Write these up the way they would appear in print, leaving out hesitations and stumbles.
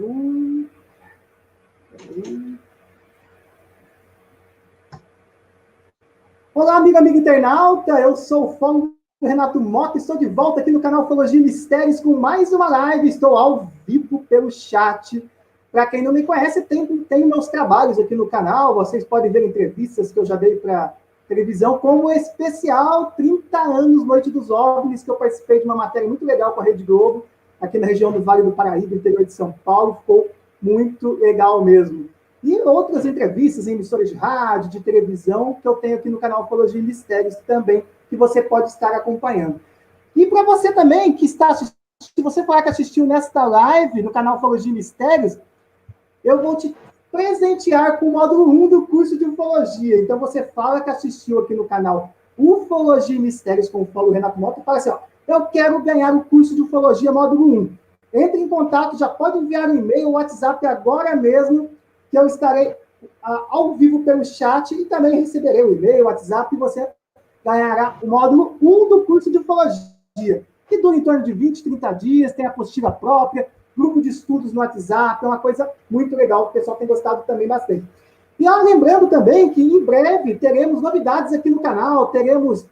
Zoom. Olá, amigo internauta, eu sou o ufólogo Renato Mota, estou de volta aqui no canal Ufologia e Mistérios com mais uma live, estou ao vivo pelo chat. Para quem não me conhece, tem meus trabalhos aqui no canal, vocês podem ver entrevistas que eu já dei para televisão, como o especial 30 anos Noite dos OVNIs, que eu participei de uma matéria muito legal com a Rede Globo, aqui na região do Vale do Paraíba, interior de São Paulo, ficou muito legal mesmo. E outras entrevistas em emissoras de rádio, de televisão, que eu tenho aqui no canal Ufologia e Mistérios também, que você pode estar acompanhando. E para você também, que está assistindo, se você falar que assistiu nesta live, no canal Ufologia e Mistérios, eu vou te presentear com o módulo 1 do curso de Ufologia. Então, você fala que assistiu aqui no canal Ufologia e Mistérios com o ufólogo Renato Mota e fala assim, ó, eu quero ganhar o curso de Ufologia módulo 1. Entre em contato, já pode enviar um e-mail, WhatsApp agora mesmo, que eu estarei ao vivo pelo chat e também receberei o e-mail, WhatsApp, e você ganhará o módulo 1 do curso de Ufologia, que dura em torno de 20, 30 dias, tem apostila própria, grupo de estudos no WhatsApp, é uma coisa muito legal, o pessoal tem gostado também bastante. E lembrando também que em breve teremos novidades aqui no canal, teremos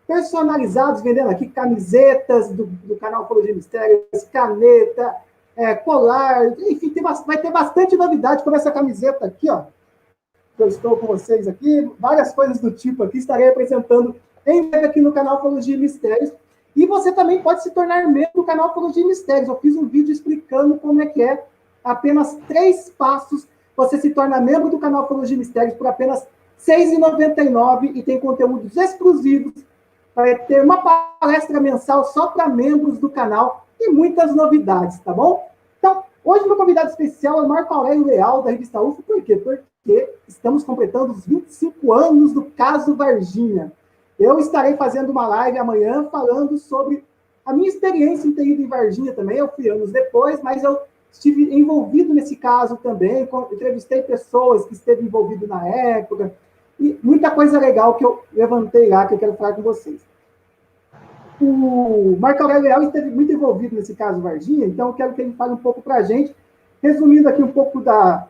personalizados, vendendo aqui camisetas do canal Ufologia e Mistérios, caneta, colar, enfim, vai ter bastante novidade com essa camiseta aqui, ó. Eu estou com vocês aqui, várias coisas do tipo aqui, estarei apresentando em breve aqui no canal Ufologia e Mistérios. E você também pode se tornar membro do canal Ufologia e Mistérios. Eu fiz um vídeo explicando como é que é, apenas 3 passos, você se torna membro do canal Ufologia e Mistérios por apenas R$ 6,99 e tem conteúdos exclusivos. Vai ter uma palestra mensal só para membros do canal e muitas novidades, tá bom? Então, hoje meu convidado especial é o Marco Aurélio Leal, da revista UFO. Por quê? Porque estamos completando os 25 anos do caso Varginha. Eu estarei fazendo uma live amanhã falando sobre a minha experiência em ter ido em Varginha também. Eu fui anos depois, mas eu estive envolvido nesse caso também, entrevistei pessoas que esteve envolvido na época, e muita coisa legal que eu levantei lá, que eu quero falar com vocês. O Marco Aurélio Leal esteve muito envolvido nesse caso Varginha, então eu quero que ele fale um pouco para a gente. Resumindo aqui um pouco da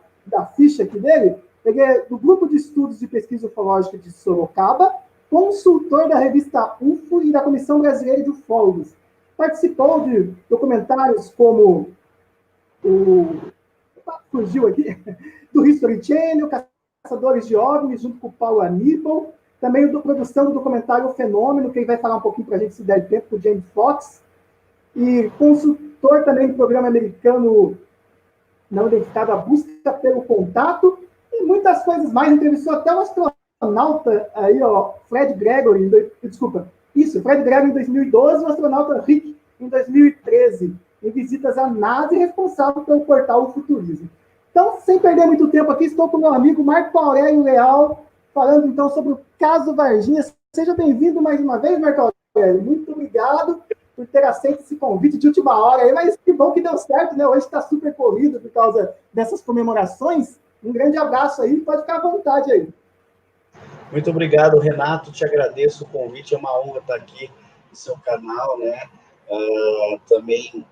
ficha aqui dele, ele é do Grupo de Estudos de Pesquisa Ufológica de Sorocaba, consultor da revista UFO e da Comissão Brasileira de Ufólogos. Participou de documentários como fugiu aqui, do History Channel, Caçadores de OVNIs, junto com o Paulo Aníbal, também a produção do documentário O Fenômeno, que ele vai falar um pouquinho para a gente, se der tempo, com o James Fox, e consultor também do programa americano não identificado, A Busca pelo Contato, e muitas coisas mais. Entrevistou até o astronauta aí, ó, Fred Gregory, Fred Gregory em 2012, o astronauta Rick em 2013, em visitas à NASA e responsável pelo portal O Futurismo. Então, sem perder muito tempo aqui, estou com o meu amigo Marco Aurélio Leal, falando então sobre o caso Varginha. Seja bem-vindo mais uma vez, Marco Aurélio. Muito obrigado por ter aceito esse convite de última hora aí, mas que bom que deu certo, né? Hoje está super corrido por causa dessas comemorações. Um grande abraço aí, pode ficar à vontade aí. Muito obrigado, Renato, te agradeço o convite, é uma honra estar aqui no seu canal, né? Também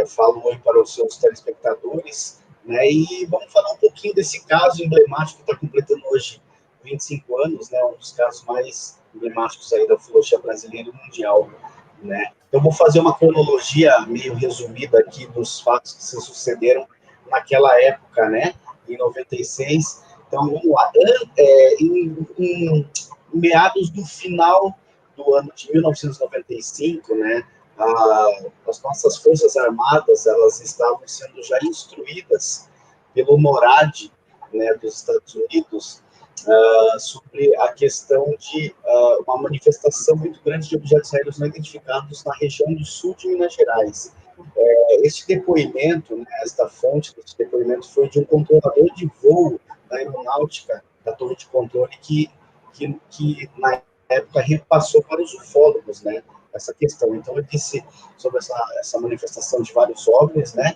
falo oi para os seus telespectadores, né? E vamos falar um pouquinho desse caso emblemático que está completando hoje 25 anos, né? Um dos casos mais emblemáticos aí da ufologia brasileira e mundial, né? Então, vou fazer uma cronologia meio resumida aqui dos fatos que se sucederam naquela época, né? Em 96. Então, vamos lá. Em meados do final do ano de 1995, né? As nossas Forças Armadas, elas estavam sendo já instruídas pelo NORAD, né, dos Estados Unidos, sobre a questão de uma manifestação muito grande de objetos aéreos não identificados na região do sul de Minas Gerais. Este depoimento, né, esta fonte desse depoimento foi de um controlador de voo da aeronáutica, da torre de controle, que na época repassou para os ufólogos, né, essa questão. Então, ele disse sobre essa manifestação de vários OVNIs, né,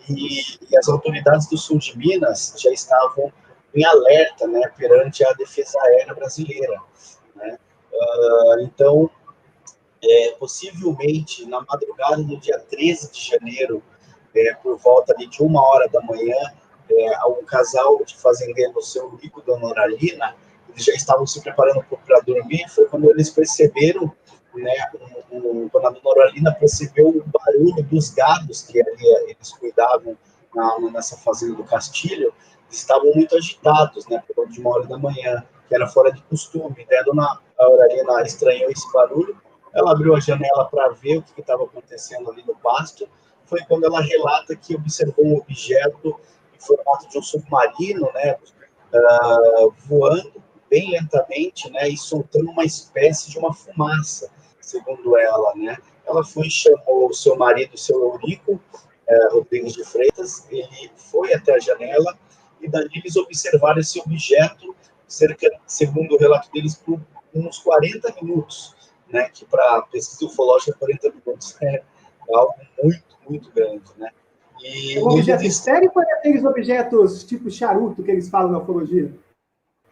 e as autoridades do sul de Minas já estavam em alerta, né, perante a defesa aérea brasileira, né. Então, possivelmente, na madrugada do dia 13 de janeiro por volta ali de 1h da manhã, um casal de fazendeiros, seu Eurico e Dona Oralina, eles já estavam se preparando para dormir. Foi quando eles perceberam, né, quando a Dona Oralina percebeu o barulho dos gados que ali eles cuidavam nessa fazenda do Castilho, estavam muito agitados, né, por volta de 1h da manhã, que era fora de costume. Daí a Dona Oralina estranhou esse barulho, ela abriu a janela para ver o que estava acontecendo ali no pasto. Foi quando ela relata que observou um objeto em formato de um submarino, né, voando bem lentamente, né, e soltando uma espécie de uma fumaça, segundo ela, né. Ela foi e chamou o seu marido, o seu Eurico Rodrigues de Freitas. Ele foi até a janela e dali eles observaram esse objeto, segundo o relato deles, por uns 40 minutos, né, que para pesquisa ufológica 40 minutos é algo muito, muito grande, né. E É um objeto esférico ou é aqueles objetos tipo charuto que eles falam na ufologia?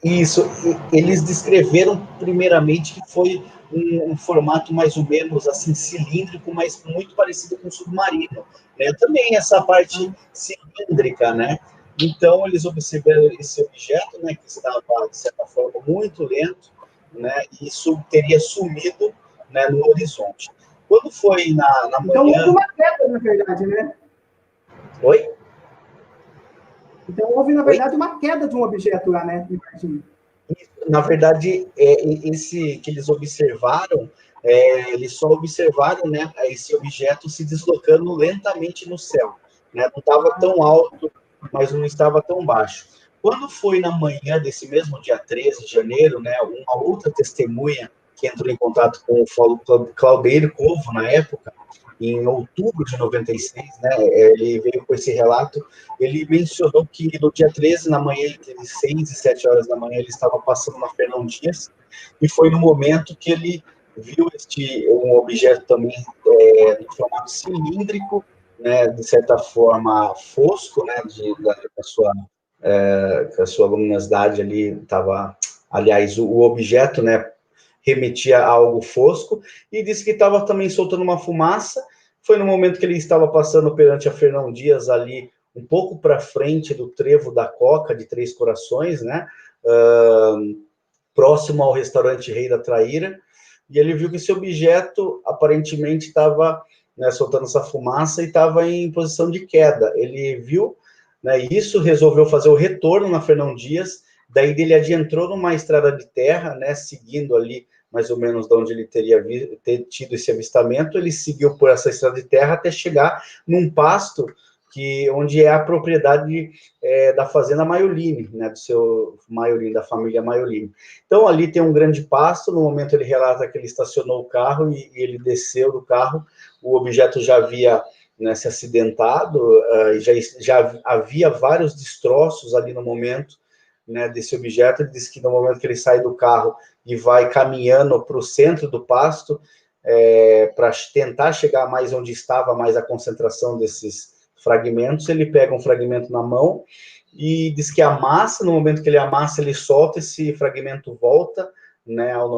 Isso, eles descreveram primeiramente que foi um formato mais ou menos assim cilíndrico, mas muito parecido com um submarino, né? Também essa parte cilíndrica, né? Então eles observaram esse objeto, né, que estava de certa forma muito lento, né? E isso teria sumido, né, no horizonte. Quando foi na Então houve manhã. uma queda, na verdade, né? Oi? Então houve, na Oi? verdade, uma queda de um objeto lá, né? Imagina. Na verdade, esse que eles observaram, eles só observaram, né, esse objeto se deslocando lentamente no céu, né? Não estava tão alto, mas não estava tão baixo. Quando foi na manhã desse mesmo dia 13 de janeiro, né, uma outra testemunha que entrou em contato com o Claudeiro Covo, na época, em outubro de 96, né, ele veio com esse relato. Ele mencionou que no dia 13, na manhã, entre 6 e 7 horas da manhã, ele estava passando na Fernão Dias, e foi no momento que ele viu um objeto também de formato cilíndrico, né, de certa forma fosco, né, a sua luminosidade ali estava, aliás, o objeto, né, remetia a algo fosco, e disse que estava também soltando uma fumaça. Foi no momento que ele estava passando perante a Fernão Dias, ali um pouco para frente do trevo da Coca de Três Corações, né, próximo ao restaurante Rei da Traíra, e ele viu que esse objeto aparentemente estava, né, soltando essa fumaça e estava em posição de queda. Ele viu, né, isso, resolveu fazer o retorno na Fernão Dias. Daí ele adentrou numa estrada de terra, né, seguindo ali mais ou menos de onde ele teria tido esse avistamento. Ele seguiu por essa estrada de terra até chegar num pasto onde é a propriedade da fazenda Maiolini, né, do seu Maiolini, da família Maiolini. Então ali tem um grande pasto. No momento ele relata que ele estacionou o carro e ele desceu do carro. O objeto já havia, né, se acidentado, já havia vários destroços ali no momento, né, desse objeto. Ele disse que no momento que ele sai do carro e vai caminhando para o centro do pasto, para tentar chegar mais onde estava mais a concentração desses fragmentos, ele pega um fragmento na mão e diz que amassa. No momento que ele amassa, ele solta, esse fragmento volta, né, ao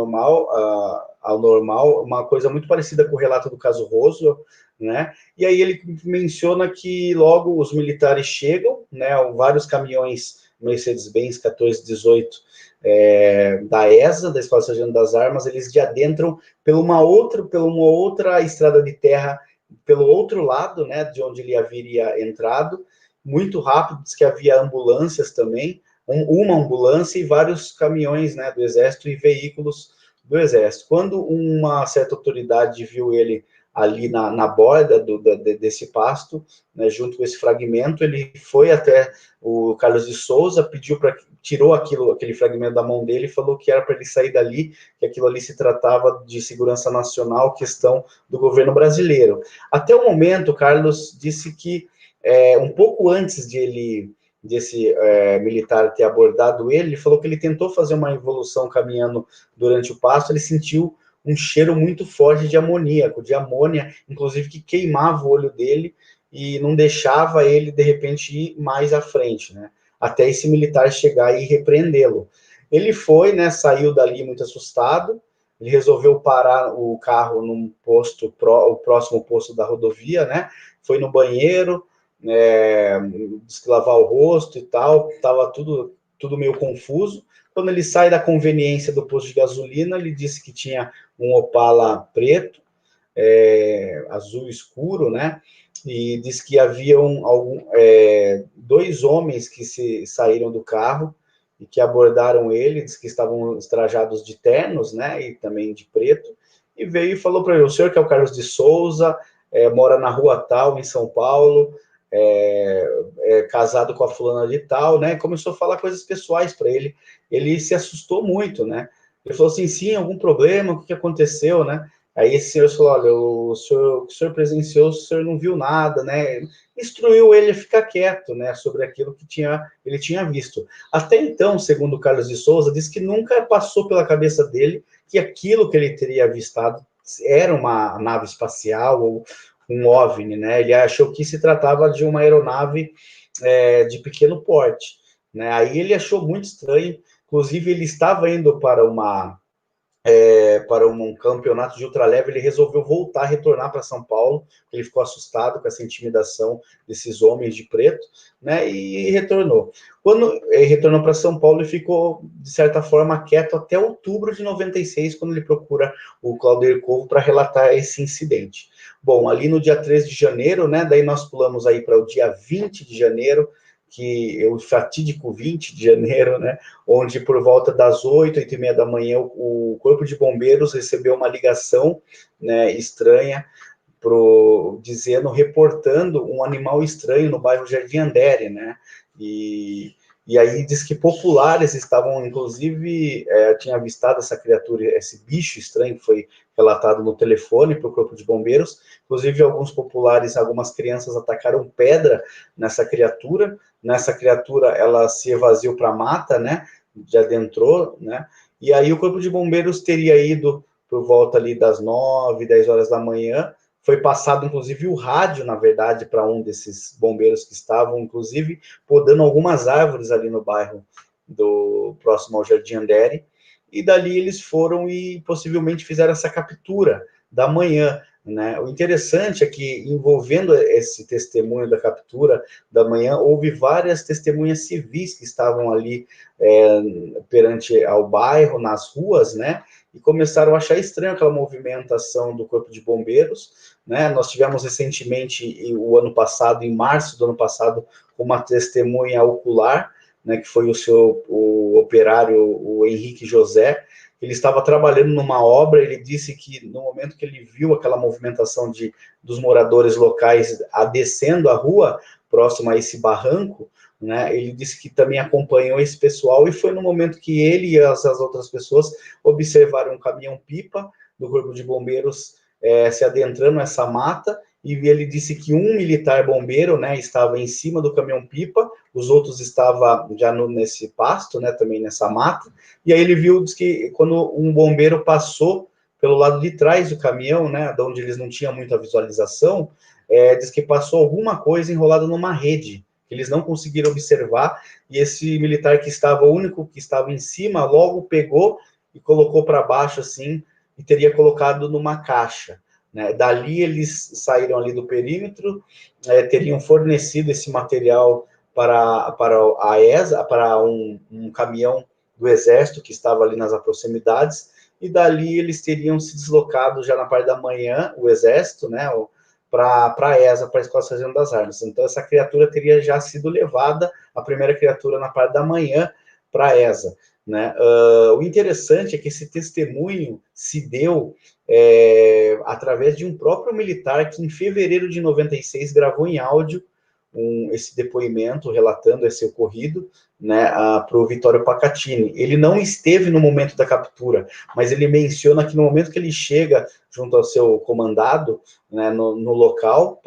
normal, uma coisa muito parecida com o relato do caso Roswell, né? E aí ele menciona que logo os militares chegam, né, vários caminhões Mercedes-Benz 1418 da ESA, da Escola Sargento das Armas, eles já adentram pela uma outra estrada de terra, pelo outro lado, né, de onde ele haveria entrado, muito rápido. Diz que havia ambulâncias também, uma ambulância e vários caminhões, né, do Exército e veículos do Exército. Quando uma certa autoridade viu ele ali na borda desse pasto, né, junto com esse fragmento, ele foi até o Carlos de Souza, tirou aquele fragmento da mão dele e falou que era para ele sair dali, que aquilo ali se tratava de segurança nacional, questão do governo brasileiro. Até o momento, Carlos disse que um pouco antes desse militar ter abordado ele falou que ele tentou fazer uma evolução caminhando durante o pasto. Ele sentiu um cheiro muito forte de amoníaco, de amônia, inclusive que queimava o olho dele e não deixava ele, de repente, ir mais à frente, né? Até esse militar chegar e repreendê-lo. Ele foi, né, saiu dali muito assustado. Ele resolveu parar o carro num posto, o próximo posto da rodovia, né? Foi no banheiro, diz que lavar o rosto e tal, estava tudo meio confuso. Quando ele sai da conveniência do posto de gasolina, ele disse que tinha um Opala preto, azul escuro, né? E diz que haviam dois homens que saíram do carro e que abordaram ele, diz que estavam trajados de ternos, né? E também de preto, e veio e falou para ele: o senhor que é o Carlos de Souza, mora na rua tal, em São Paulo, casado com a fulana de tal, né? Começou a falar coisas pessoais para ele. Ele se assustou muito, né? Ele falou assim: sim, algum problema, o que aconteceu, né? Aí esse senhor falou: olha, o senhor presenciou, o senhor não viu nada, né? Instruiu ele a ficar quieto, né, sobre aquilo que ele tinha visto. Até então, segundo o Carlos de Souza, disse que nunca passou pela cabeça dele que aquilo que ele teria avistado era uma nave espacial ou um OVNI, né? Ele achou que se tratava de uma aeronave de pequeno porte, né? Aí ele achou muito estranho. Inclusive, ele estava indo para um campeonato de ultraleve, ele resolveu retornar para São Paulo, ele ficou assustado com essa intimidação desses homens de preto, né, e retornou. Quando ele retornou para São Paulo, ele ficou, de certa forma, quieto até outubro de 96, quando ele procura o Claudio Covo para relatar esse incidente. Bom, ali no dia 13 de janeiro, né, daí nós pulamos aí para o dia 20 de janeiro, que é o fatídico 20 de janeiro, né, onde por volta das 8h30 da manhã, o Corpo de Bombeiros recebeu uma ligação, né, estranha, reportando um animal estranho no bairro Jardim Andere, né, e aí diz que populares estavam, inclusive, tinha avistado essa criatura, esse bicho estranho que foi relatado no telefone para o Corpo de Bombeiros. Inclusive, alguns populares, algumas crianças atacaram pedra nessa criatura. Nessa criatura, ela se evasiu para a mata, né? Já adentrou, né? E aí o Corpo de Bombeiros teria ido por volta ali das 9, 10 horas da manhã. Foi passado, inclusive, o rádio, na verdade, para um desses bombeiros que estavam, inclusive, podando algumas árvores ali no bairro próximo ao Jardim Andere, e dali eles foram e possivelmente fizeram essa captura da manhã, né? O interessante é que, envolvendo esse testemunho da captura da manhã, houve várias testemunhas civis que estavam ali perante ao bairro, nas ruas, né? E começaram a achar estranho aquela movimentação do Corpo de Bombeiros, né? Nós tivemos recentemente, o ano passado, em março do ano passado, uma testemunha ocular, né, que foi o operário, o Henrique José. Ele estava trabalhando numa obra. Ele disse que no momento que ele viu aquela movimentação dos moradores locais descendo a rua, próximo a esse barranco, né, ele disse que também acompanhou esse pessoal, e foi no momento que ele e as outras pessoas observaram um caminhão-pipa do Corpo de Bombeiros se adentrando nessa mata, e ele disse que um militar bombeiro, né, estava em cima do caminhão-pipa, os outros estavam já nesse pasto, né, também nessa mata, e aí ele viu, diz que quando um bombeiro passou pelo lado de trás do caminhão, né, de onde eles não tinham muita visualização, diz que passou alguma coisa enrolada numa rede, que eles não conseguiram observar, e esse militar que estava, o único que estava em cima, logo pegou e colocou para baixo, assim, e teria colocado numa caixa, né? Dali eles saíram ali do perímetro, teriam fornecido esse material para a ESA, para um caminhão do Exército que estava ali nas proximidades, e dali eles teriam se deslocado já na parte da manhã, o Exército, né, para a ESA, para a Escola Sargento das Armas. Então, essa criatura teria já sido levada, a primeira criatura, na parte da manhã, para a ESA. Né? O interessante é que esse testemunho se deu através de um próprio militar que, em fevereiro de 96, gravou em áudio esse depoimento relatando esse ocorrido, né, para o Vittorio Pacatini. Ele não esteve no momento da captura, mas ele menciona que no momento que ele chega junto ao seu comandado, né, no local,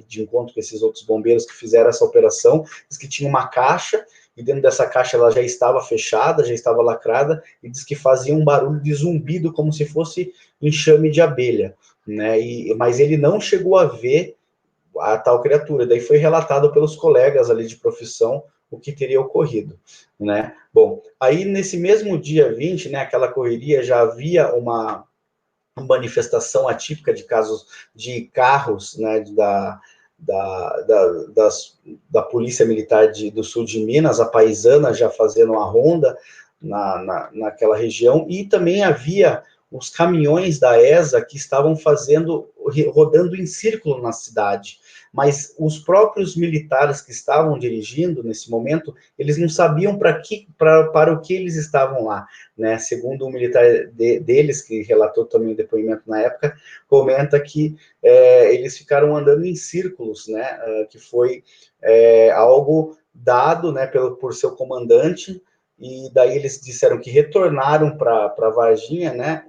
de encontro com esses outros bombeiros que fizeram essa operação, diz que tinha uma caixa, e dentro dessa caixa ela já estava fechada, já estava lacrada, e diz que fazia um barulho de zumbido, como se fosse enxame de abelha, né? Mas ele não chegou a ver a tal criatura. Daí foi relatado pelos colegas ali de profissão o que teria ocorrido, né? Bom, aí nesse mesmo dia 20, né, aquela correria, já havia uma manifestação atípica de casos de carros, né, da Polícia Militar do Sul de Minas, a Paisana, já fazendo uma ronda naquela região, e também havia os caminhões da ESA que estavam rodando em círculo na cidade, mas os próprios militares que estavam dirigindo nesse momento, eles não sabiam para o que eles estavam lá, né? Segundo um militar deles, que relatou também o depoimento na época, comenta que eles ficaram andando em círculos, né? Que foi algo dado, né, por seu comandante, e daí eles disseram que retornaram para Varginha, né,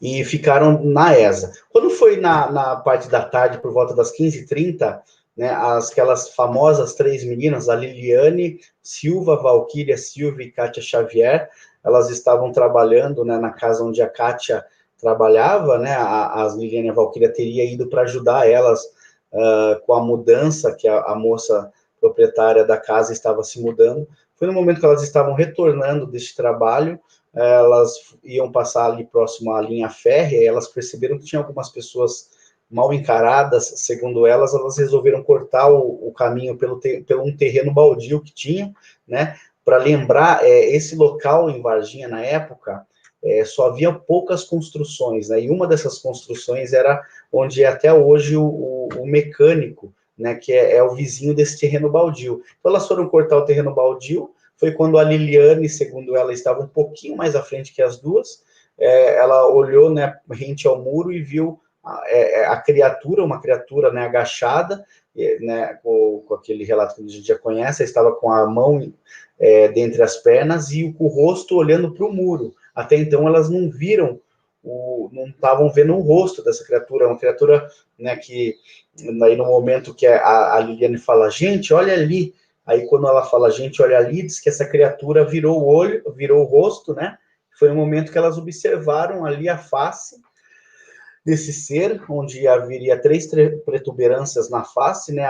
e ficaram na ESA. Quando foi na parte da tarde, por volta das 15h30, né, aquelas famosas 3 meninas, a Liliane Silva, Valquíria Silva e Kátia Xavier, elas estavam trabalhando, né, na casa onde a Kátia trabalhava, né, a Liliane e a Valquíria teria ido para ajudar elas com a mudança, que a moça proprietária da casa estava se mudando. Foi no momento que elas estavam retornando deste trabalho, elas iam passar ali próximo à linha férrea, e elas perceberam que tinha algumas pessoas mal encaradas, segundo elas resolveram cortar o caminho pelo um terreno baldio que tinham, né? Para lembrar, esse local em Varginha, na época, só havia poucas construções, né? E uma dessas construções era onde até hoje o mecânico, né, que é o vizinho desse terreno baldio. Então, elas foram cortar o terreno baldio, foi quando a Liliane, segundo ela, estava um pouquinho mais à frente que as duas, ela olhou, né, rente ao muro e viu a criatura, uma criatura, né, agachada, né, com aquele relato que a gente já conhece, estava com a mão dentre as pernas e o rosto olhando para o muro. Até então, elas não viram, não estavam vendo o rosto dessa criatura, uma criatura, né, que aí no momento que a Liliane fala, gente, olha ali, aí quando ela fala, gente, olha ali, diz que essa criatura virou o rosto, né, foi o momento que elas observaram ali a face desse ser, onde haveria 3 protuberâncias na face, né,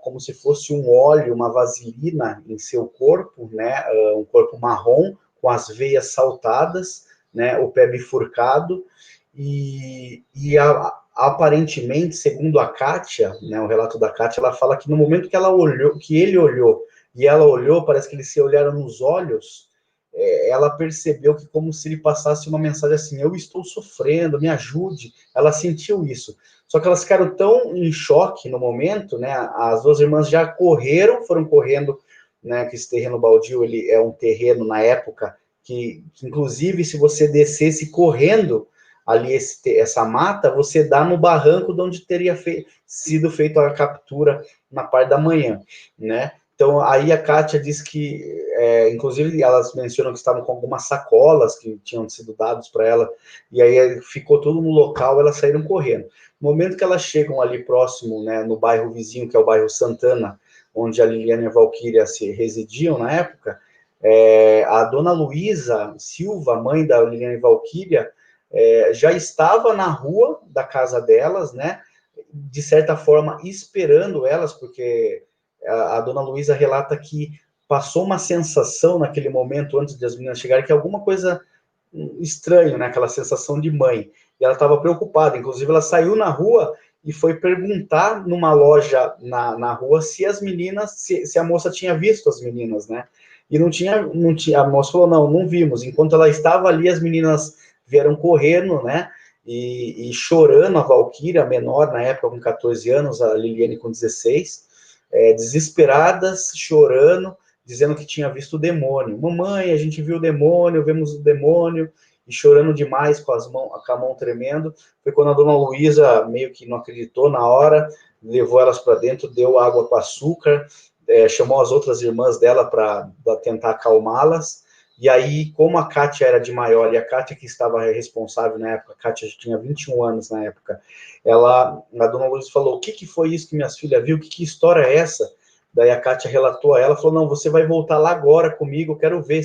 como se fosse um óleo, uma vaselina em seu corpo, né, um corpo marrom, com as veias saltadas, né, o pé bifurcado, e aparentemente, segundo a Kátia, né, o relato da Kátia, ela fala que no momento que ele olhou, e ela olhou, parece que eles se olharam nos olhos, ela percebeu que como se ele passasse uma mensagem assim, eu estou sofrendo, me ajude, ela sentiu isso. Só que elas ficaram tão em choque no momento, né, as duas irmãs já foram correndo, né, que esse terreno baldio, ele é um terreno, na época, que inclusive, se você descesse correndo ali essa mata, você dá no barranco de onde teria sido feita a captura na parte da manhã, né? Então, aí a Kátia diz que, inclusive, elas mencionam que estavam com algumas sacolas que tinham sido dados para ela, e aí ficou tudo no local, elas saíram correndo. No momento que elas chegam ali próximo, né, no bairro vizinho, que é o bairro Santana, onde a Liliane e a Valquíria se residiam na época, a dona Luísa Silva, mãe da Liliane e Valquíria, já estava na rua da casa delas, né, de certa forma esperando elas, porque a dona Luísa relata que passou uma sensação naquele momento, antes das meninas chegarem, que alguma coisa estranha, né? Aquela sensação de mãe. E ela estava preocupada. Inclusive, ela saiu na rua e foi perguntar numa loja na rua se as meninas, se a moça tinha visto as meninas, né? E não tinha, a moça falou, não vimos. Enquanto ela estava ali, as meninas vieram correndo, né? E chorando, a Valquíria, menor, na época, com 14 anos, a Liliane com 16, desesperadas, chorando, dizendo que tinha visto o demônio. Mamãe, a gente viu o demônio, vemos o demônio, e chorando demais, com a mão tremendo. Foi quando a dona Luísa meio que não acreditou na hora, levou elas para dentro, deu água com açúcar, chamou as outras irmãs dela para tentar acalmá-las. E aí, como a Kátia era de maior, e a Kátia que estava responsável na época, a Kátia já tinha 21 anos na época, a dona Luísa falou, o que foi isso que minhas filhas viu? Que história é essa? Daí a Kátia relatou a ela, falou, não, você vai voltar lá agora comigo, eu quero ver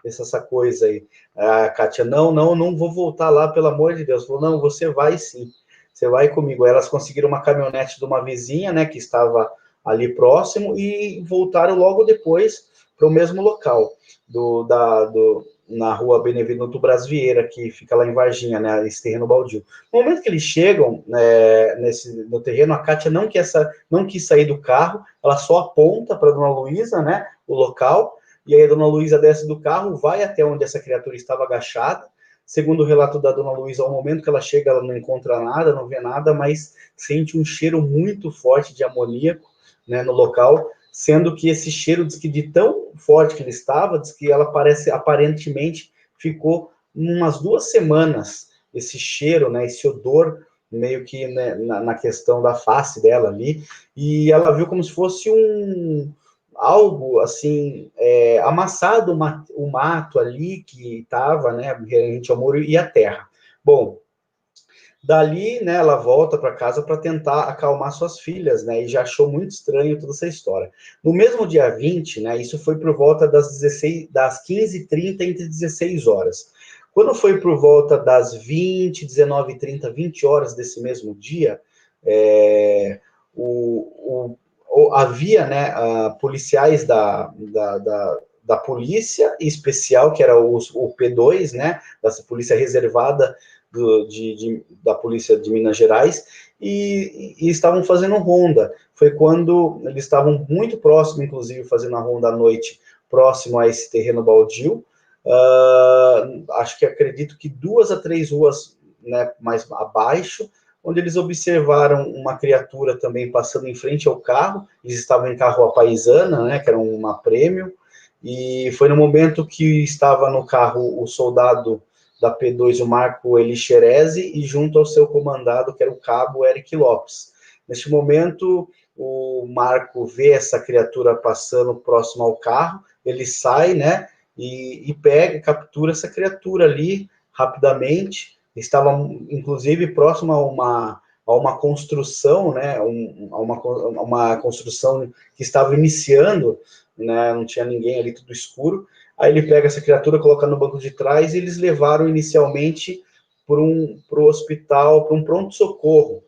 essa coisa aí. A Kátia, não vou voltar lá, pelo amor de Deus. Falou, não, você vai sim, você vai comigo. Aí elas conseguiram uma caminhonete de uma vizinha, né, que estava ali próximo, e voltaram logo depois para o mesmo local na rua Benevenuto Braz Vieira, que fica lá em Varginha, né, esse terreno baldio. No momento que eles chegam no terreno, a Kátia não quis sair do carro, ela só aponta para a dona Luísa, né, o local, e aí a dona Luísa desce do carro, vai até onde essa criatura estava agachada. Segundo o relato da dona Luísa, ao momento que ela chega, ela não encontra nada, não vê nada, mas sente um cheiro muito forte de amoníaco, né, no local, sendo que esse cheiro, diz que de tão forte que ele estava, diz que ela aparentemente ficou umas 2 semanas, esse cheiro, né, esse odor, meio que, né, na questão da face dela ali, e ela viu como se fosse algo, assim, amassado o mato ali, que estava, né, rente ao muro e a terra. Bom, dali, né, ela volta para casa para tentar acalmar suas filhas, né, e já achou muito estranho toda essa história. No mesmo dia 20, né, isso foi por volta das 15h30, entre 16 horas. Quando foi por volta das 20, 19h30, 20 horas desse mesmo dia, havia, né, policiais da polícia especial, que era o P2, né, dessa polícia reservada da polícia de Minas Gerais, e estavam fazendo ronda. Foi quando eles estavam muito próximo, inclusive, fazendo a ronda à noite, próximo a esse terreno baldio. Acho que acredito que 2 a 3 ruas, né, mais abaixo, onde eles observaram uma criatura também passando em frente ao carro. Eles estavam em carro à paisana, né, que era uma prêmio, e foi no momento que estava no carro o soldado da P2, o Marco Elixerese, e junto ao seu comandado, que era o cabo Eric Lopes. Neste momento, o Marco vê essa criatura passando próximo ao carro, ele sai, né, e captura essa criatura ali rapidamente. Estava, inclusive, próximo a uma construção, né, uma construção que estava iniciando, né, não tinha ninguém ali, tudo escuro. Aí ele pega essa criatura, coloca no banco de trás, e eles levaram inicialmente para o hospital, para um pronto-socorro,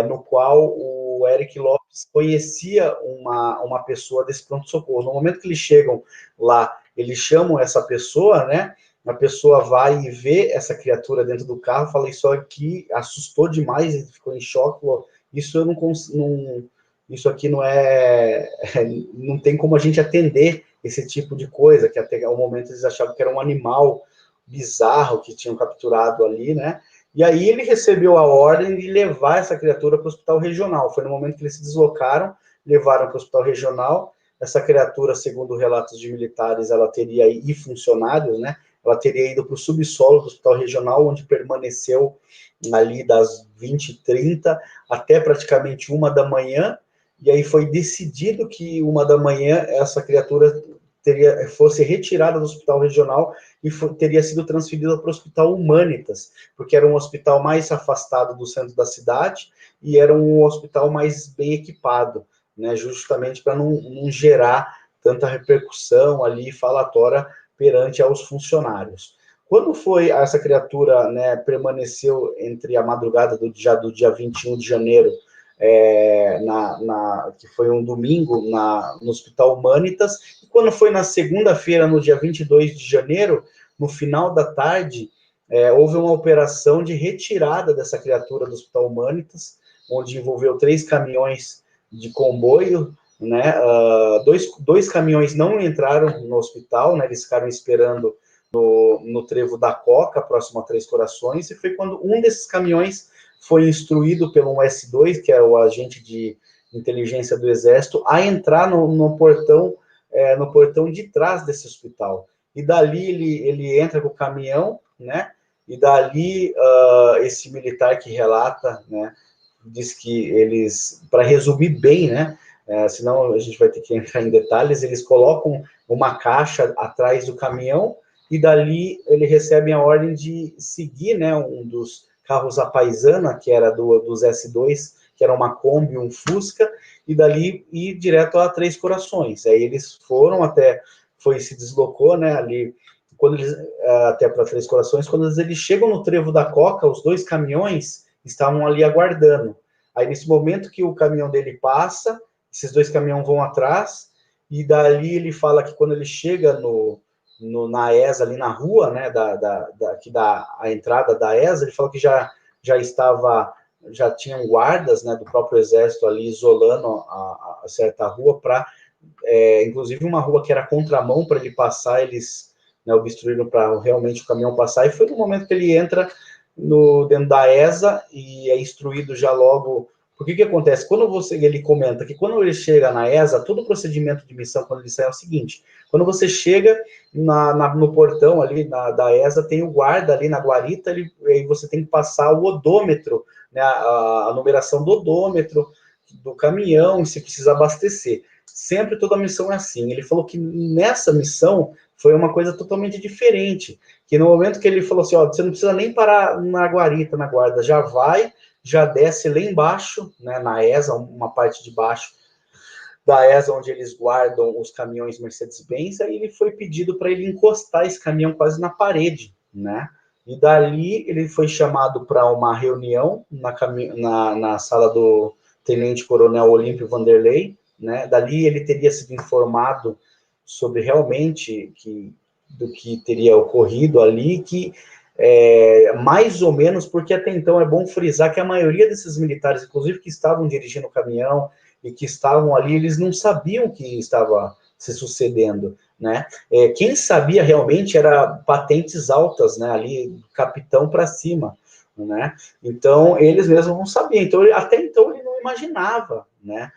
no qual o Eric Lopes conhecia uma pessoa desse pronto-socorro. No momento que eles chegam lá, eles chamam essa pessoa, né? A pessoa vai e vê essa criatura dentro do carro, fala, isso aqui assustou demais, ele ficou em choque, falou, isso eu não consigo, isso aqui não tem como a gente atender esse tipo de coisa, que até o momento eles achavam que era um animal bizarro que tinham capturado ali, né? E aí ele recebeu a ordem de levar essa criatura para o hospital regional. Foi no momento que eles se deslocaram, levaram para o hospital regional. Essa criatura, segundo relatos de militares, ela teria, e funcionários, né? Ela teria ido para o subsolo do hospital regional, onde permaneceu ali das 20h30 até praticamente 1 da manhã, e aí foi decidido que 1 da manhã essa criatura fosse retirada do hospital regional e teria sido transferida para o hospital Humanitas, porque era um hospital mais afastado do centro da cidade e era um hospital mais bem equipado, né, justamente para não gerar tanta repercussão ali falatória perante aos funcionários. Quando foi essa criatura, né, permaneceu entre a madrugada do dia 21 de janeiro, que foi um domingo, no Hospital Humanitas, e quando foi na segunda-feira, no dia 22 de janeiro, no final da tarde, houve uma operação de retirada dessa criatura do Hospital Humanitas, onde envolveu 3 caminhões de comboio, né, dois caminhões não entraram no hospital, né, eles ficaram esperando no trevo da Coca, próximo a Três Corações, e foi quando um desses caminhões foi instruído pelo S2, que é o agente de inteligência do Exército, a entrar no portão de trás desse hospital. E dali ele entra com o caminhão, né? E dali esse militar que relata, né, diz que eles, para resumir bem, né, senão a gente vai ter que entrar em detalhes, eles colocam uma caixa atrás do caminhão e dali ele recebe a ordem de seguir, né, um dos carros à paisana, que era dos S2, que era uma Kombi, um Fusca, e dali ir direto a Três Corações. Aí eles foram se deslocou, né, ali, até para Três Corações, quando eles chegam no trevo da Coca, os 2 caminhões estavam ali aguardando. Aí, nesse momento que o caminhão dele passa, esses 2 caminhões vão atrás, e dali ele fala que quando ele chega no na ESA, ali na rua, né, que dá a entrada da ESA. Ele falou que já tinham guardas, né, do próprio exército ali isolando a certa rua para, inclusive uma rua que era contramão para ele passar, eles, né, obstruíram para realmente o caminhão passar, e foi no momento que ele entra dentro da ESA e é instruído já logo. Porque que acontece? Ele comenta que quando ele chega na ESA, todo o procedimento de missão, quando ele sai, é o seguinte: quando você chega no portão ali da ESA, tem o guarda ali na guarita, aí você tem que passar o odômetro, né, a numeração do odômetro do caminhão, se precisa abastecer. Sempre toda missão é assim. Ele falou que nessa missão foi uma coisa totalmente diferente, que no momento que ele falou assim, ó, você não precisa nem parar na guarita, na guarda, já desce lá embaixo, né, na ESA, uma parte de baixo da ESA, onde eles guardam os caminhões Mercedes-Benz, aí ele foi pedido para ele encostar esse caminhão quase na parede, né? E dali ele foi chamado para uma reunião na sala do tenente-coronel Olímpio Vanderlei, né? Dali ele teria sido informado sobre realmente do que teria ocorrido ali, que mais ou menos, porque até então é bom frisar que a maioria desses militares, inclusive que estavam dirigindo o caminhão e que estavam ali, eles não sabiam o que estava se sucedendo, né? Quem sabia realmente era patentes altas, né? Ali, capitão para cima, né? Então, eles mesmos não sabiam. Então, até então, ele não imaginava, né,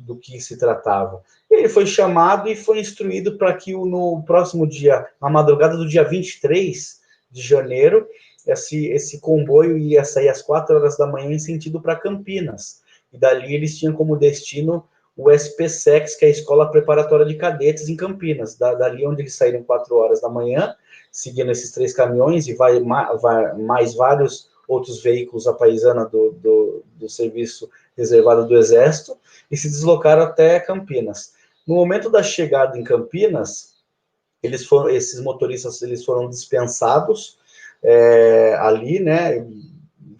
do que se tratava. Ele foi chamado e foi instruído para que no próximo dia, na madrugada do dia 23 de janeiro, esse comboio ia sair às 4 horas da manhã em sentido para Campinas. E dali eles tinham como destino o SPSEX, que é a Escola Preparatória de Cadetes em Campinas. Dali onde eles saíram 4 horas da manhã, seguindo esses 3 caminhões, e vai mais vários outros veículos à paisana do serviço reservado do Exército, e se deslocaram até Campinas. No momento da chegada em Campinas, esses motoristas eles foram dispensados ali, né,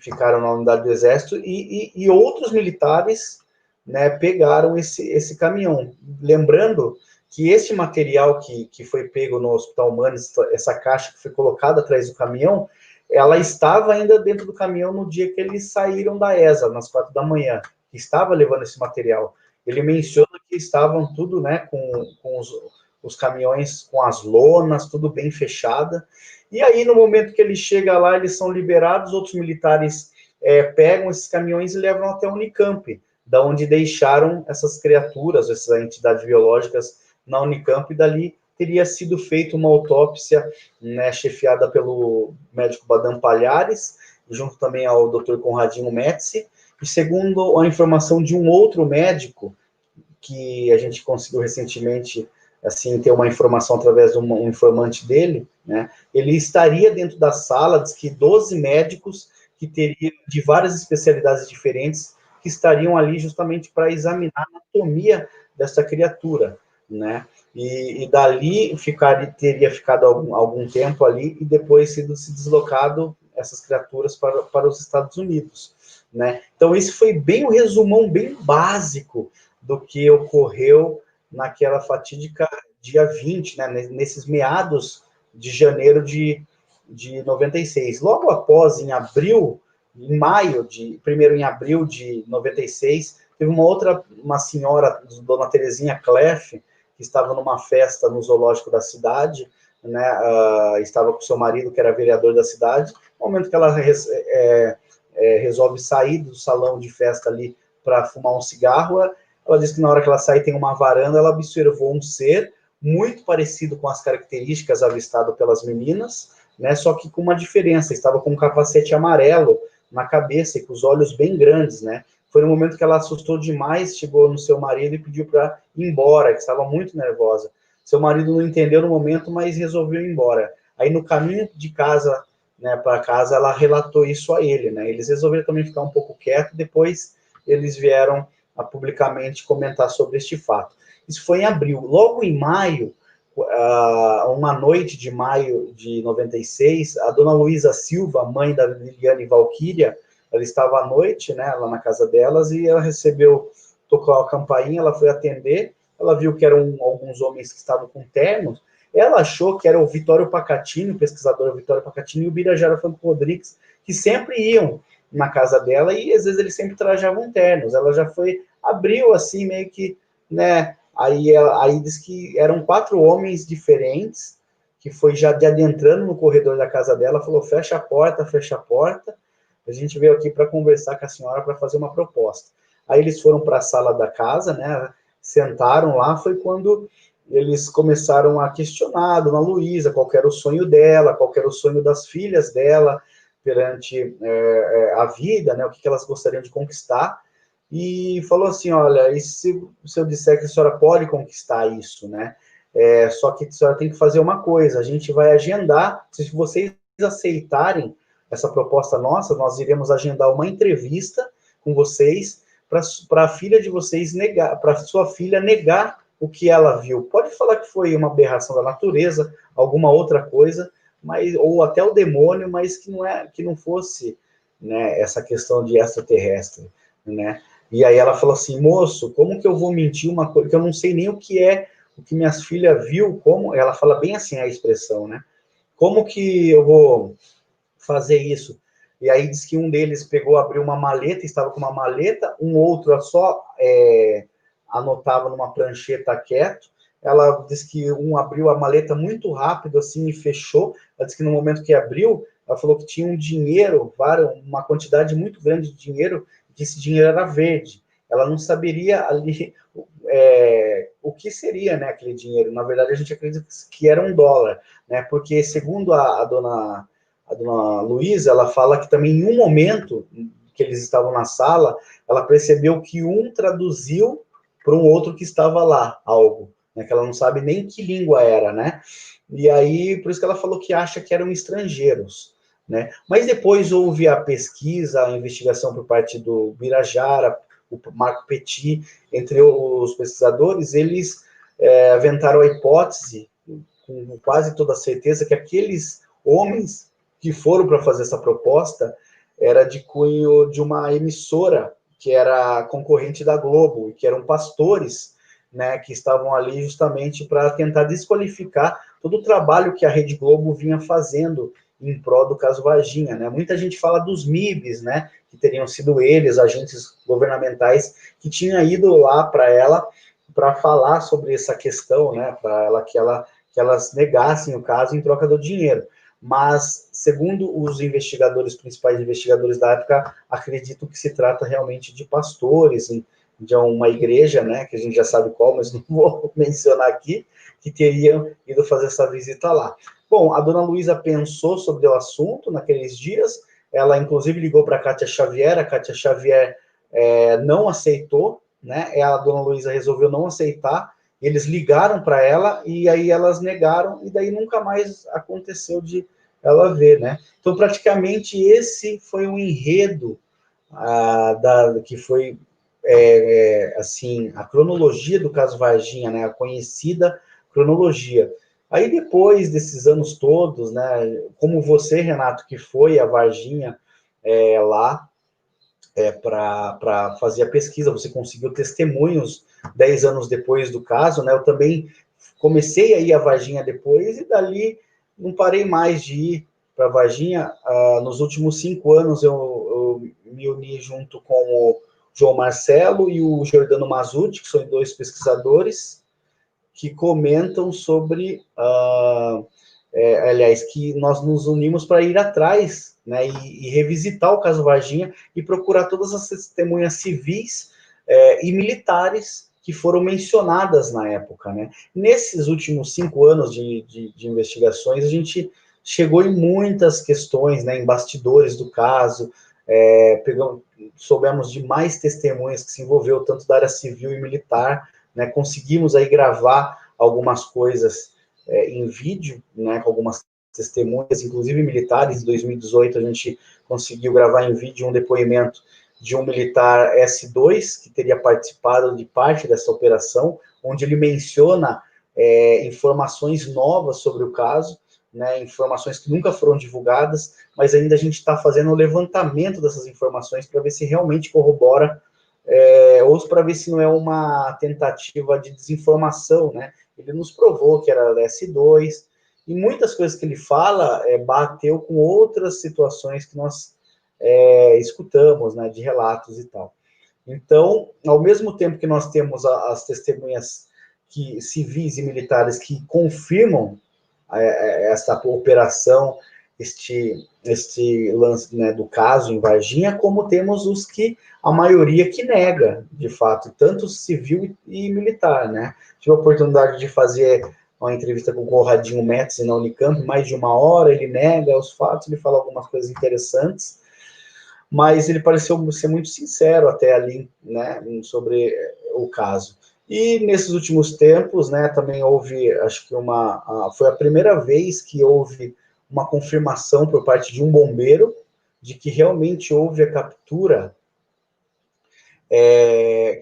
ficaram na unidade do Exército, e outros militares, né, pegaram esse caminhão. Lembrando que esse material que foi pego no Hospital Humanitas, essa caixa que foi colocada atrás do caminhão, ela estava ainda dentro do caminhão no dia que eles saíram da ESA, nas 4 da manhã, que estava levando esse material. Ele menciona que estavam tudo, né, com os caminhões com as lonas, tudo bem fechada. E aí, no momento que ele chega lá, eles são liberados, outros militares pegam esses caminhões e levam até a Unicamp, da onde deixaram essas criaturas, essas entidades biológicas na Unicamp, e dali teria sido feita uma autópsia, né, chefiada pelo médico Badam Palhares, junto também ao Dr. Conradinho Metzi, e segundo a informação de um outro médico, que a gente conseguiu recentemente, assim, ter uma informação através de um informante dele, né, ele estaria dentro da sala, diz que 12 médicos que teriam de várias especialidades diferentes, que estariam ali justamente para examinar a anatomia dessa criatura, né, e dali teria ficado algum tempo ali, e depois se deslocado essas criaturas para os Estados Unidos, né. Então, esse foi bem o resumão, bem básico do que ocorreu naquela fatídica dia 20, né, nesses meados de janeiro de 96. Logo após, em abril de 96, teve uma senhora, Dona Terezinha Cleff, que estava numa festa no zoológico da cidade, né, estava com seu marido, que era vereador da cidade. No momento que ela resolve sair do salão de festa ali para fumar um cigarro, ela disse que na hora que ela sai tem uma varanda, ela observou um ser muito parecido com as características avistado pelas meninas, né, só que com uma diferença, estava com um capacete amarelo na cabeça e com os olhos bem grandes, né. Foi no momento que ela assustou demais, chegou no seu marido e pediu para ir embora, que estava muito nervosa. Seu marido não entendeu no momento, mas resolveu ir embora. Aí no caminho de casa, né, para casa, ela relatou isso a ele, né. Eles resolveram também ficar um pouco quietos, depois eles vieram a publicamente comentar sobre este fato. Isso foi em abril. Logo em maio, uma noite de maio de 96, a dona Luísa Silva, mãe da Liliane Valquíria, ela estava à noite, né, lá na casa delas, e ela tocou a campainha, ela foi atender, ela viu que eram alguns homens que estavam com ternos, ela achou que era o Vitório Pacatini, o pesquisador Vitório Pacatini, e o Birajara Franco Rodrigues, que sempre iam na casa dela, e às vezes eles sempre trajavam ternos. Ela já abriu assim, meio que, né, aí diz que eram 4 homens diferentes, que foi já adentrando no corredor da casa dela, falou, fecha a porta, a gente veio aqui para conversar com a senhora, para fazer uma proposta. Aí eles foram para a sala da casa, né, sentaram lá, foi quando eles começaram a questionar a dona Luísa, qual era o sonho dela, qual era o sonho das filhas dela, perante a vida, né, o que elas gostariam de conquistar, e falou assim, olha, e se eu disser que a senhora pode conquistar isso, né, só que a senhora tem que fazer uma coisa, a gente vai agendar, se vocês aceitarem essa proposta nossa, nós iremos agendar uma entrevista com vocês, para a filha de vocês negar, para sua filha negar o que ela viu. Pode falar que foi uma aberração da natureza, alguma outra coisa, mas, ou até o demônio, mas que não fosse, né, essa questão de extraterrestre, né? E aí ela falou assim, moço, como que eu vou mentir uma coisa que eu não sei nem o que minhas filhas viu, como, ela fala bem assim a expressão, né? Como que eu vou fazer isso? E aí diz que um deles abriu uma maleta, estava com uma maleta, um outro só anotava numa prancheta quieto. Ela diz que um abriu a maleta muito rápido, assim, e fechou. Ela diz que no momento que abriu, ela falou que tinha um dinheiro, uma quantidade muito grande de dinheiro, que esse dinheiro era verde. Ela não saberia ali o que seria, né, aquele dinheiro. Na verdade, a gente acredita que era $1, né, porque segundo a dona Luísa, ela fala que também em um momento que eles estavam na sala, ela percebeu que um traduziu para um outro que estava lá algo, né, que ela não sabe nem que língua era, né? E aí, por isso que ela falou que acha que eram estrangeiros, né? Mas depois houve a pesquisa, a investigação por parte do Birajara, o Marco Petit, entre os pesquisadores, eles aventaram a hipótese, com quase toda certeza, que aqueles homens que foram para fazer essa proposta era de cunho de uma emissora que era concorrente da Globo, e que eram pastores, né, que estavam ali justamente para tentar desqualificar todo o trabalho que a Rede Globo vinha fazendo em prol do caso Varginha, né? Muita gente fala dos MIBs, né, que teriam sido eles, agentes governamentais, que tinham ido lá para ela para falar sobre essa questão, né, para ela que elas negassem o caso em troca do dinheiro. Mas, segundo os principais investigadores da época, acredito que se trata realmente de pastores, de uma igreja, né, que a gente já sabe qual, mas não vou mencionar aqui, que teriam ido fazer essa visita lá. Bom, a dona Luísa pensou sobre o assunto naqueles dias, ela inclusive ligou para a Kátia Xavier não aceitou, né, a dona Luísa resolveu não aceitar, eles ligaram para ela e aí elas negaram, e daí nunca mais aconteceu de ela ver, né? Então, praticamente, esse foi um enredo que foi, assim, a cronologia do caso Varginha, né? A conhecida cronologia. Aí, depois desses anos todos, né? Como você, Renato, que foi a Varginha lá, para fazer a pesquisa, você conseguiu testemunhos 10 anos depois do caso, né? Eu também comecei a ir a Varginha depois, e dali não parei mais de ir para Varginha. Nos últimos 5 anos eu me uni junto com o João Marcelo e o Giordano Mazzutti, que são 2 pesquisadores que comentam sobre, aliás, que nós nos unimos para ir atrás, né, e revisitar o caso Varginha e procurar todas as testemunhas civis e militares que foram mencionadas na época, né. Nesses últimos 5 anos de investigações, a gente chegou em muitas questões, né, em bastidores do caso, soubemos de mais testemunhas que se envolveu tanto da área civil e militar, né, conseguimos aí gravar algumas coisas em vídeo, né, com algumas testemunhas, inclusive militares. Em 2018, a gente conseguiu gravar em vídeo um depoimento de um militar S2, que teria participado de parte dessa operação, onde ele menciona informações novas sobre o caso, né, informações que nunca foram divulgadas, mas ainda a gente está fazendo o levantamento dessas informações para ver se realmente corrobora ou para ver se não é uma tentativa de desinformação, né? Ele nos provou que era S2, e muitas coisas que ele fala bateu com outras situações que nós escutamos, né, de relatos e tal. Então, ao mesmo tempo que nós temos as testemunhas civis e militares que confirmam essa operação, este lance, né, do caso em Varginha, como temos os que, a maioria que nega, de fato, tanto civil e militar, né? Tive a oportunidade de fazer uma entrevista com o Conradinho Metz na Unicamp, mais de 1 hora, ele nega os fatos, ele fala algumas coisas interessantes, mas ele pareceu ser muito sincero até ali, né, sobre o caso. E nesses últimos tempos, né, também houve, acho que foi a primeira vez que houve uma confirmação por parte de um bombeiro de que realmente houve a captura,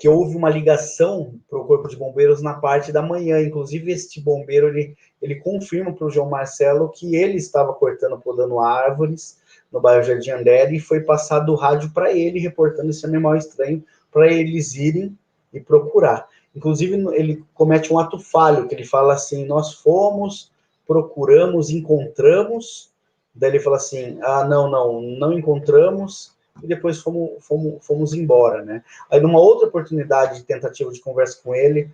que houve uma ligação para o Corpo de Bombeiros na parte da manhã. Inclusive, este bombeiro, ele confirma para o João Marcelo que ele estava cortando, podando árvores no bairro Jardim Andere, e foi passado o rádio para ele, reportando esse animal estranho, para eles irem e procurar. Inclusive, ele comete um ato falho, que ele fala assim, nós fomos, procuramos, encontramos, daí ele fala assim, não encontramos, e depois fomos embora, né? Aí, numa outra oportunidade de tentativa de conversa com ele,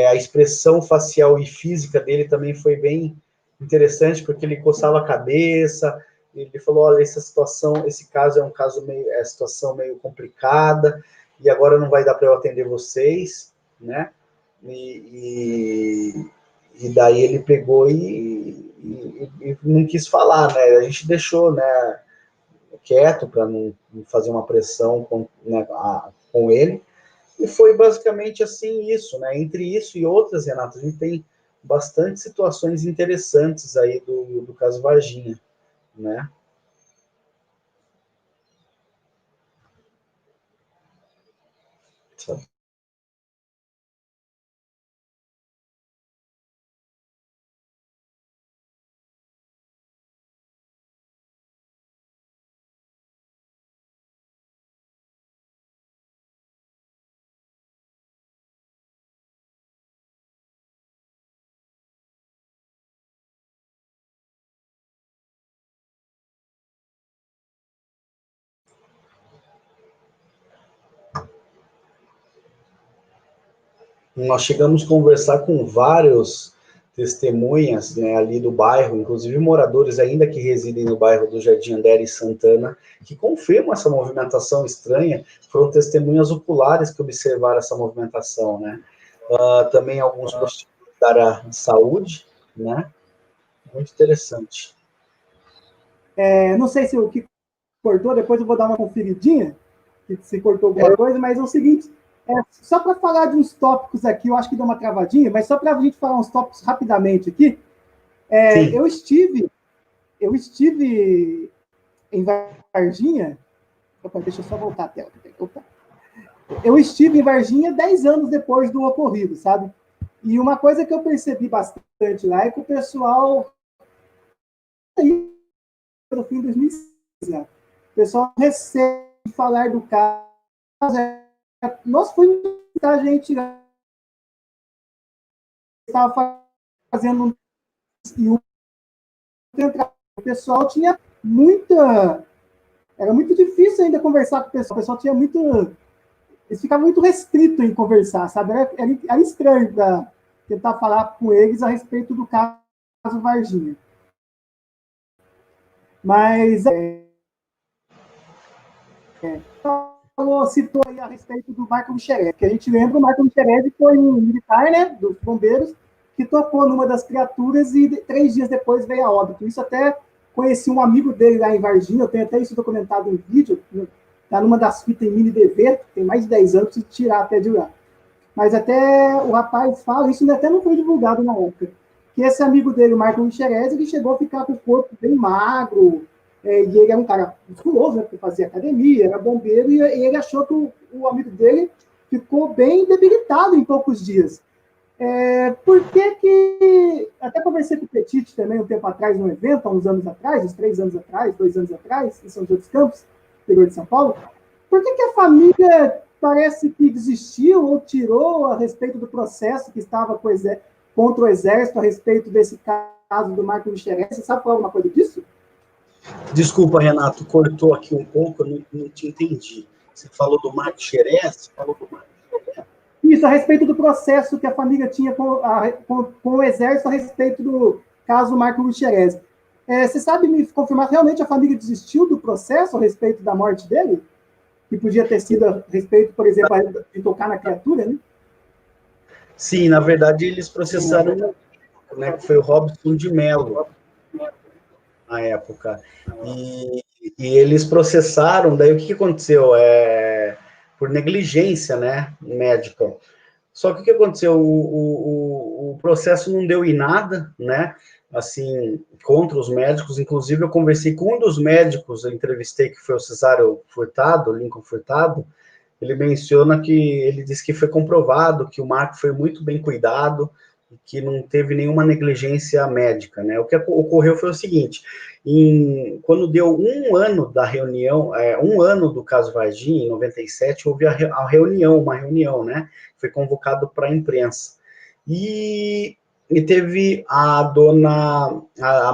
a expressão facial e física dele também foi bem interessante, porque ele coçava a cabeça, ele falou, olha, esse caso é um caso situação meio complicada, e agora não vai dar para eu atender vocês, né? E daí ele pegou e não quis falar, né? A gente deixou, né, quieto para não fazer uma pressão com ele, e foi basicamente assim isso, né? Entre isso e outras, Renato, a gente tem bastante situações interessantes aí do caso Varginha, né? Nós chegamos a conversar com vários testemunhas, né, ali do bairro, inclusive moradores ainda que residem no bairro do Jardim Andere e Santana, que confirmam essa movimentação estranha, foram testemunhas oculares que observaram essa movimentação, né? Também alguns profissionais da área de saúde, né? Muito interessante. Não sei se o que cortou, depois eu vou dar uma conferidinha, se cortou alguma coisa, mas é o seguinte, só para falar de uns tópicos aqui, eu acho que deu uma travadinha, mas só para a gente falar uns tópicos rapidamente aqui, eu estive em Varginha, opa, deixa eu só voltar a tela. Opa. Eu estive em Varginha 10 anos depois do ocorrido, sabe? E uma coisa que eu percebi bastante lá é que o pessoal, no fim de 2006, né? O pessoal recebe falar do caso. Nós fomos a gente estava fazendo e o pessoal tinha muita. Era muito difícil ainda conversar com o pessoal tinha muito. Eles ficavam muito restritos em conversar, sabe? Era estranho para tentar falar com eles a respeito do caso Varginha. Mas citou aí a respeito do Marco Micherese, que a gente lembra, o Marco Micherese foi um militar, né, dos bombeiros, que tocou numa das criaturas e 3 dias depois veio a óbito. Isso até conheci um amigo dele lá em Varginha, eu tenho até isso documentado em vídeo, tá numa das fitas em mini DV, tem mais de 10 anos, preciso tirar até de lá. Mas até o rapaz fala, isso até não foi divulgado na época, que esse amigo dele, o Marco Micherese, ele chegou a ficar com o corpo bem magro, e ele era um cara musculoso, né, porque fazia academia, era bombeiro, e ele achou que o amigo dele ficou bem debilitado em poucos dias. Por que até conversei com o Petit também um tempo atrás, num evento, há uns anos atrás, uns 3 anos atrás, 2 anos atrás, em São José dos Campos, interior de São Paulo, por que a família parece que desistiu ou tirou a respeito do processo que estava contra o Exército a respeito desse caso do Marco Lixeres. Você sabe falar alguma coisa disso? Desculpa, Renato, cortou aqui um pouco, eu não te entendi. Você falou do Marco Xerez? Isso, a respeito do processo que a família tinha com o Exército a respeito do caso Marco Lixeres. Você sabe me confirmar, realmente a família desistiu do processo a respeito da morte dele? Que podia ter sido a respeito, por exemplo, de tocar na criatura, né? Sim, na verdade, eles processaram, né, que foi o Robson de Mello, na época. E eles processaram, daí o que aconteceu? Por negligência, né, médica. Só que o que aconteceu? O processo não deu em nada, né? Assim, contra os médicos. Inclusive, eu conversei com um dos médicos, eu entrevistei, que foi o Cesário Furtado, Lincoln Furtado. Ele menciona que ele disse que foi comprovado que o Marco foi muito bem cuidado, que não teve nenhuma negligência médica, né? O que ocorreu foi o seguinte: quando deu um ano da reunião, um ano do caso Varginha, em 97, houve uma reunião, né? Foi convocado para a imprensa. E teve a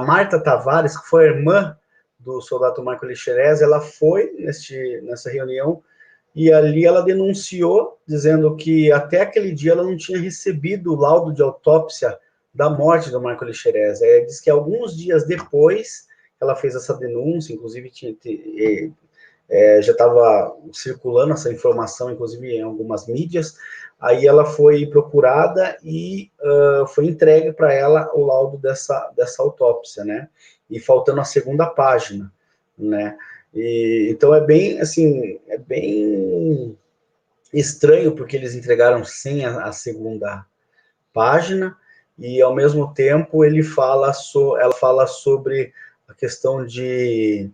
Marta Tavares, que foi a irmã do soldado Marco Lixeres, ela foi nessa reunião, e ali ela denunciou, dizendo que até aquele dia ela não tinha recebido o laudo de autópsia da morte do Marco Lixeres. Diz que alguns dias depois ela fez essa denúncia, inclusive já estava circulando essa informação, inclusive em algumas mídias. Aí ela foi procurada e foi entregue para ela o laudo dessa autópsia, né? E faltando a segunda página, né? Então é bem estranho, porque eles entregaram sem a segunda página, e ao mesmo tempo ela fala sobre a questão de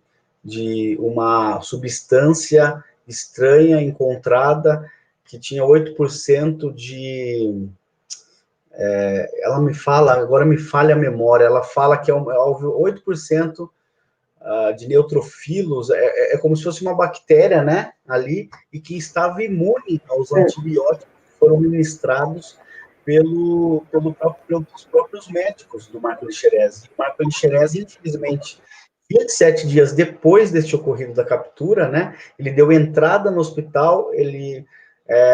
uma substância estranha encontrada que tinha 8% de... ela me fala, agora me falha a memória, ela fala que 8% de neutrofilos, é como se fosse uma bactéria, né, ali, e que estava imune aos antibióticos que foram ministrados pelos próprios médicos do Marco Lixeres. O Marco Lixeres, infelizmente, 27 dias depois deste ocorrido da captura, né, ele deu entrada no hospital,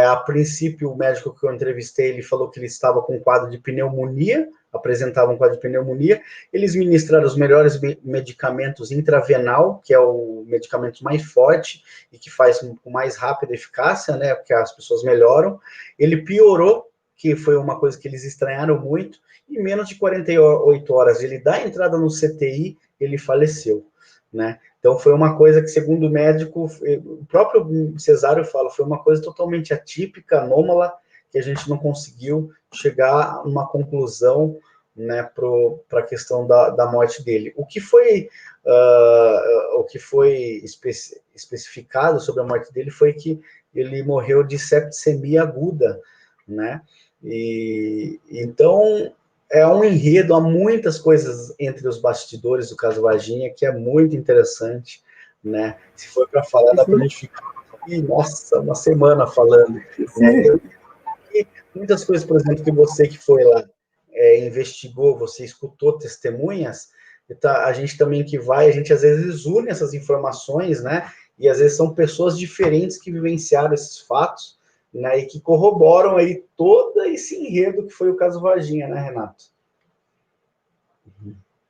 a princípio, o médico que eu entrevistei, ele falou que ele estava com um quadro de pneumonia, apresentava um quadro de pneumonia. Eles ministraram os melhores medicamentos intravenal, que é o medicamento mais forte e que faz com mais rápida eficácia, né, porque as pessoas melhoram. Ele piorou, que foi uma coisa que eles estranharam muito, e em menos de 48 horas ele dá entrada no CTI, ele faleceu, né? Então, foi uma coisa que, segundo o médico, o próprio Cesário fala, foi uma coisa totalmente atípica, anômala, que a gente não conseguiu chegar a uma conclusão, né, para a questão da morte dele. O que foi especificado sobre a morte dele foi que ele morreu de septicemia aguda, né? Então, é um enredo, há muitas coisas entre os bastidores do caso Varginha, que é muito interessante, né? Se for para falar, dá para a gente ficar aqui, nossa, uma semana falando. Né? Muitas coisas, por exemplo, que você que foi lá, investigou, você escutou testemunhas, a gente também que vai, a gente às vezes une essas informações, né? E às vezes são pessoas diferentes que vivenciaram esses fatos, né, e que corroboram aí todo esse enredo que foi o caso Varginha, né, Renato?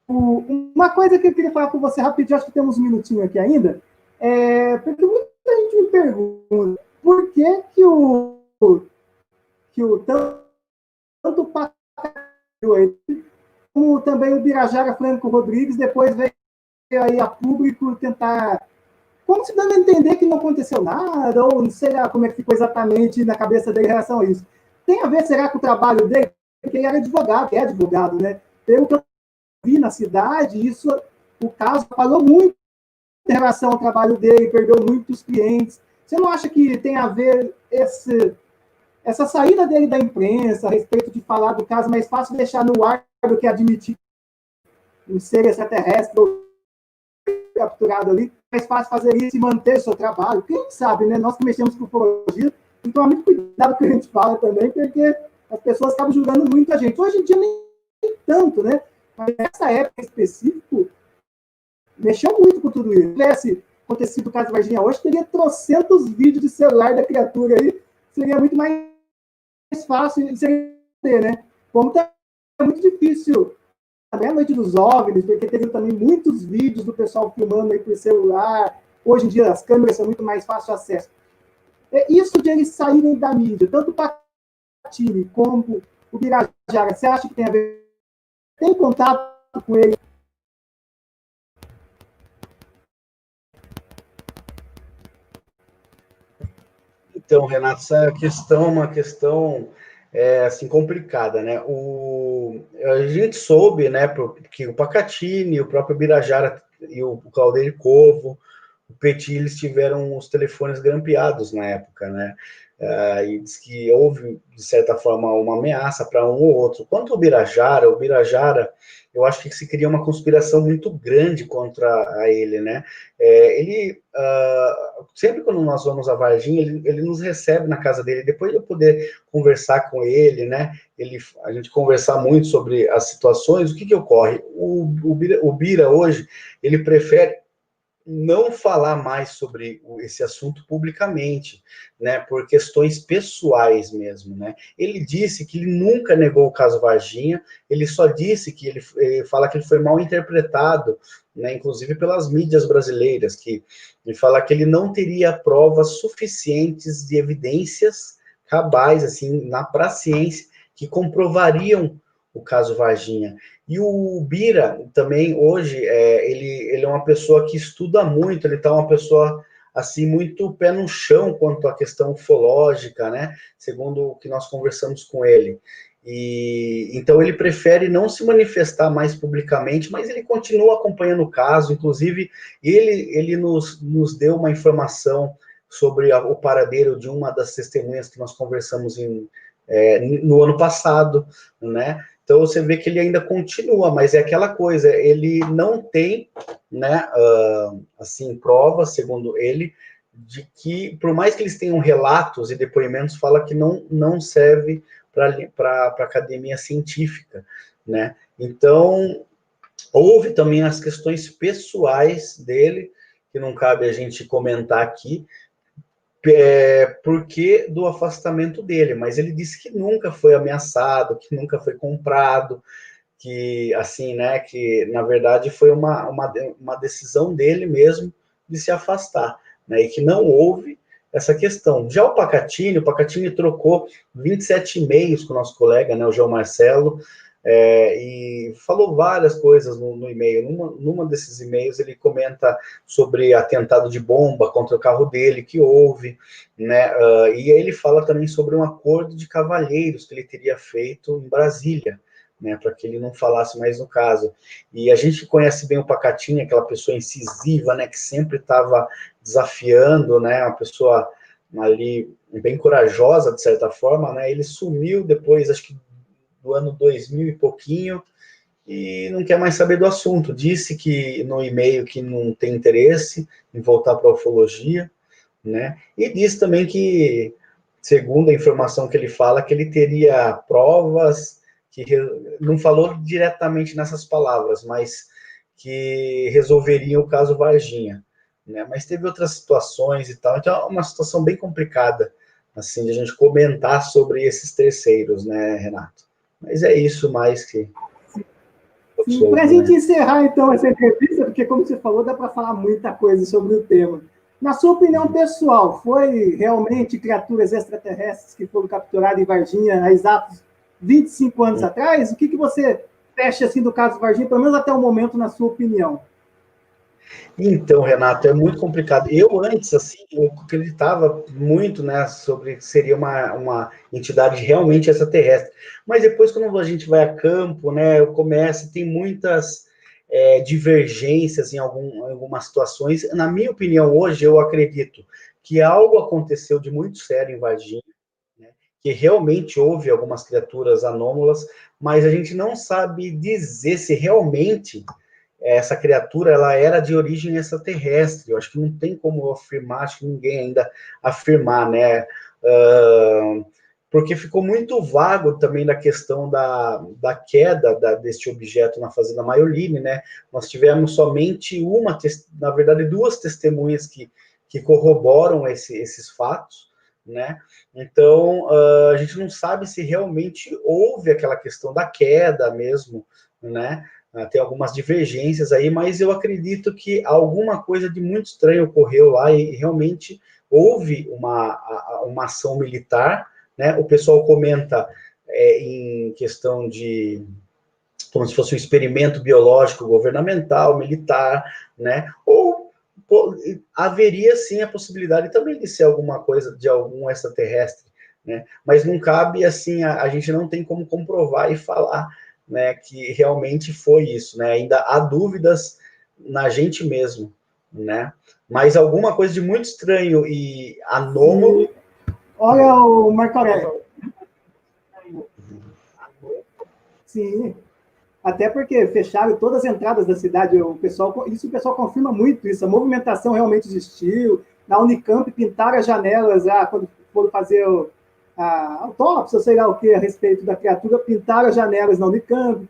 Uma coisa que eu queria falar com você rapidinho, acho que temos um minutinho aqui ainda, porque muita gente me pergunta por que tanto o Pacaembu como também o Birajara Franco Rodrigues depois veio aí a público tentar, como se dando a entender que não aconteceu nada, ou não sei lá como é que ficou exatamente na cabeça dele em relação a isso. Tem a ver, será, com o trabalho dele? Porque ele era advogado, é advogado, né? Pelo que eu vi na cidade, o caso falou muito em relação ao trabalho dele, perdeu muitos clientes. Você não acha que tem a ver essa saída dele da imprensa a respeito de falar do caso, mais fácil deixar no ar do que admitir um ser extraterrestre capturado ali, é mais fácil fazer isso e manter o seu trabalho. Quem sabe, né? Nós que mexemos com ufologia, tem que tomar muito cuidado com o que a gente fala também, porque as pessoas acabam julgando muito a gente. Hoje em dia nem tanto, né? Mas nessa época específica, mexeu muito com tudo isso. Se tivesse acontecido o caso Varginha hoje, teria trocentos vídeos de celular da criatura aí, seria muito mais fácil de ser, né? Como tá muito difícil também a noite dos OVNIs, porque teve também muitos vídeos do pessoal filmando aí por celular. Hoje em dia as câmeras são muito mais fácil acesso. Isso de eles saírem da mídia, tanto o Patini como o Birajara, você acha que tem a ver? Tem contato com ele? Então, Renato, essa questão é uma questão assim, complicada, né? A gente soube, né, que o Pacatini, o próprio Birajara e o Claudio Covo, o Petit, eles tiveram os telefones grampeados na época, né? E diz que houve, de certa forma, uma ameaça para um ou outro. Quanto ao Birajara, eu acho que se cria uma conspiração muito grande contra ele, né? Sempre quando nós vamos a Varginha, ele nos recebe na casa dele, depois de eu poder conversar com ele, né? A gente conversar muito sobre as situações, o que ocorre? O Bira hoje, ele prefere não falar mais sobre esse assunto publicamente, né, por questões pessoais mesmo, né. Ele disse que ele nunca negou o caso Varginha, ele só disse que ele fala que ele foi mal interpretado, né, inclusive pelas mídias brasileiras, que ele fala que ele não teria provas suficientes de evidências cabais, assim, para a ciência, que comprovariam o caso Varginha. E o Bira também, hoje, ele é uma pessoa que estuda muito, ele está uma pessoa, assim, muito pé no chão quanto à questão ufológica, né? Segundo o que nós conversamos com ele. Então, ele prefere não se manifestar mais publicamente, mas ele continua acompanhando o caso, inclusive, ele nos deu uma informação sobre o paradeiro de uma das testemunhas que nós conversamos no ano passado, né? Então, você vê que ele ainda continua, mas é aquela coisa, ele não tem, né, assim, provas, segundo ele, de que, por mais que eles tenham relatos e depoimentos, fala que não serve para a academia científica, né? Então, houve também as questões pessoais dele, que não cabe a gente comentar aqui, porque do afastamento dele, mas ele disse que nunca foi ameaçado, que nunca foi comprado, que, assim, né, que, na verdade, foi uma decisão dele mesmo de se afastar, né, e que não houve essa questão. Já o Pacatini trocou 27 e-mails com o nosso colega, né, o João Marcelo, e falou várias coisas no e-mail. Numa desses e-mails, ele comenta sobre atentado de bomba contra o carro dele, que houve, né, e aí ele fala também sobre um acordo de cavalheiros que ele teria feito em Brasília, né, para que ele não falasse mais no caso. E a gente conhece bem o Pacatini, aquela pessoa incisiva, né, que sempre estava desafiando, né, uma pessoa ali bem corajosa, de certa forma, né, ele sumiu depois, acho que do ano 2000 e pouquinho, e não quer mais saber do assunto. Disse que no e-mail que não tem interesse em voltar para a ufologia, né, e disse também que, segundo a informação que ele fala, que ele teria provas, que não falou diretamente nessas palavras, mas que resolveriam o caso Varginha, né? Mas teve outras situações e tal, então é uma situação bem complicada, assim, de a gente comentar sobre esses terceiros, né, Renato? Mas é isso mais que Para a sobre, gente né? encerrar, então, essa entrevista, porque, como você falou, dá para falar muita coisa sobre o tema. Na sua opinião pessoal, foi realmente criaturas extraterrestres que foram capturadas em Varginha há exatos 25 anos atrás? O que você fecha assim, do caso Varginha, pelo menos até o momento, na sua opinião? Então, Renato, é muito complicado. Eu, antes, assim, eu acreditava muito, né, sobre que seria uma entidade realmente extraterrestre. Mas depois, quando a gente vai a campo, né, tem muitas divergências em algumas situações. Na minha opinião, hoje, eu acredito que algo aconteceu de muito sério em Varginha, né, que realmente houve algumas criaturas anômalas, mas a gente não sabe dizer se realmente essa criatura ela era de origem extraterrestre. Eu acho que não tem como afirmar, acho que ninguém ainda afirmar, né? Porque ficou muito vago também da questão da queda deste objeto na Fazenda Maioline, né? Nós tivemos somente na verdade, duas testemunhas que corroboram esses fatos, né? Então, a gente não sabe se realmente houve aquela questão da queda mesmo, né? Tem algumas divergências aí, mas eu acredito que alguma coisa de muito estranho ocorreu lá e realmente houve uma ação militar, né? O pessoal comenta em questão de como se fosse um experimento biológico governamental, militar, né? Ou haveria sim a possibilidade também de ser alguma coisa de algum extraterrestre, né? Mas não cabe assim, a gente não tem como comprovar e falar, né, que realmente foi isso, né? Ainda há dúvidas na gente mesmo, né? Mas alguma coisa de muito estranho e anômalo. Olha o Marco Aurélio. Sim. Até porque fecharam todas as entradas da cidade. O pessoal confirma muito isso. A movimentação realmente existiu. Na Unicamp pintaram as janelas quando foram fazer a autópsia, sei lá o que, a respeito da criatura, pintaram as janelas na Unicamp.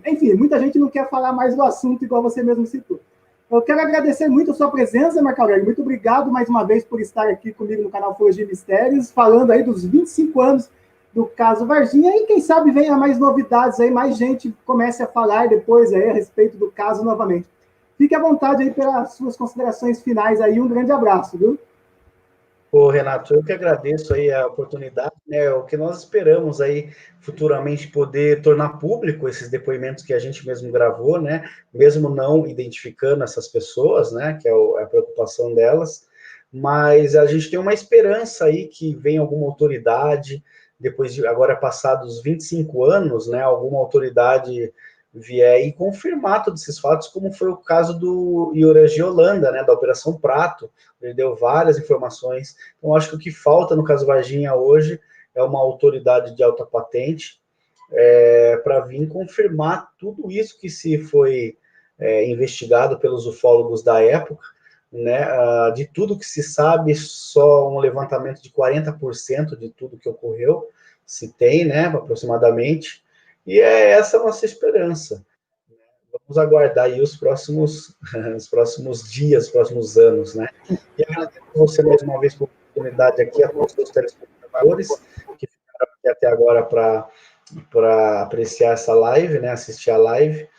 Enfim, muita gente não quer falar mais do assunto, igual você mesmo citou. Eu quero agradecer muito a sua presença, Marco Aurélio. Muito obrigado mais uma vez por estar aqui comigo no canal Ufologia e Mistérios, falando aí dos 25 anos do caso Varginha, e quem sabe venha mais novidades aí, mais gente comece a falar depois aí a respeito do caso novamente. Fique à vontade aí pelas suas considerações finais aí, um grande abraço, viu? Ô, Renato, eu que agradeço aí a oportunidade, né? O que nós esperamos aí futuramente poder tornar público esses depoimentos que a gente mesmo gravou, né? Mesmo não identificando essas pessoas, né? Que é a preocupação delas, mas a gente tem uma esperança aí que venha alguma autoridade, depois de agora passados 25 anos, né? Alguma autoridade vier e confirmar todos esses fatos, como foi o caso do Ioregi Holanda, né? Da Operação Prato. Ele deu várias informações. Então, acho que o que falta no caso Varginha hoje é uma autoridade de alta patente para vir confirmar tudo isso que se foi investigado pelos ufólogos da época, né? De tudo que se sabe, só um levantamento de 40% de tudo que ocorreu se tem, né? Aproximadamente. E é essa a nossa esperança. Vamos aguardar aí os próximos dias, os próximos anos, né? E agradeço a você mais uma vez pela oportunidade aqui, a todos os telespectadores que ficaram aqui até agora para apreciar essa live, né? Assistir a live.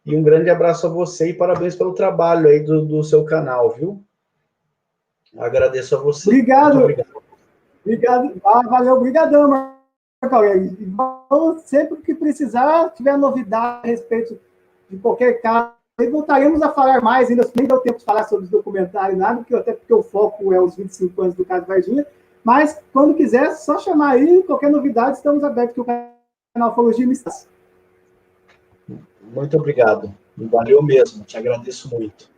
E um grande abraço a você e parabéns pelo trabalho aí do seu canal, viu? Agradeço a você. Obrigado. Obrigado. Valeu, obrigadão, Marco Aurélio. Sempre que precisar, tiver novidade a respeito de qualquer caso, aí voltaremos a falar mais, ainda nem deu tempo de falar sobre os documentários, nada, até porque o foco é os 25 anos do caso Varginha, mas quando quiser, só chamar aí, qualquer novidade, estamos abertos aqui no canal Ufologia e Mistérios. Muito obrigado, valeu mesmo, te agradeço muito.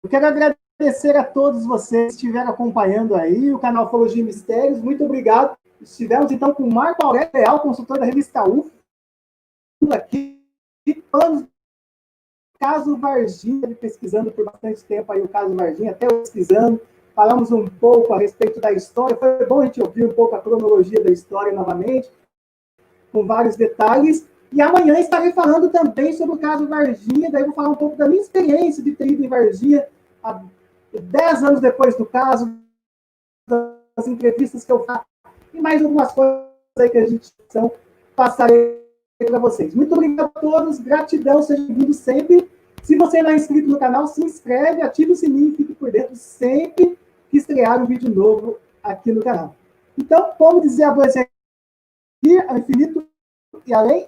Eu quero agradecer a todos vocês que estiveram acompanhando aí o canal Ufologia e Mistérios, muito obrigado. Estivemos, então, com o Marco Aurélio Leal, consultor da revista UFO, aqui, falando do caso Varginha, pesquisando por bastante tempo aí o caso Varginha, até pesquisando, falamos um pouco a respeito da história, foi bom a gente ouvir um pouco a cronologia da história novamente, com vários detalhes, e amanhã estarei falando também sobre o caso Varginha, daí vou falar um pouco da minha experiência de ter ido em Varginha, 10 anos depois do caso, das entrevistas que eu faço, e mais algumas coisas aí que a gente passarei para vocês. Muito obrigado a todos, gratidão, seja bem-vindo sempre. Se você não é inscrito no canal, se inscreve, ative o sininho e fique por dentro sempre que estrear um vídeo novo aqui no canal. Então, como dizer a você aqui, ao infinito e além,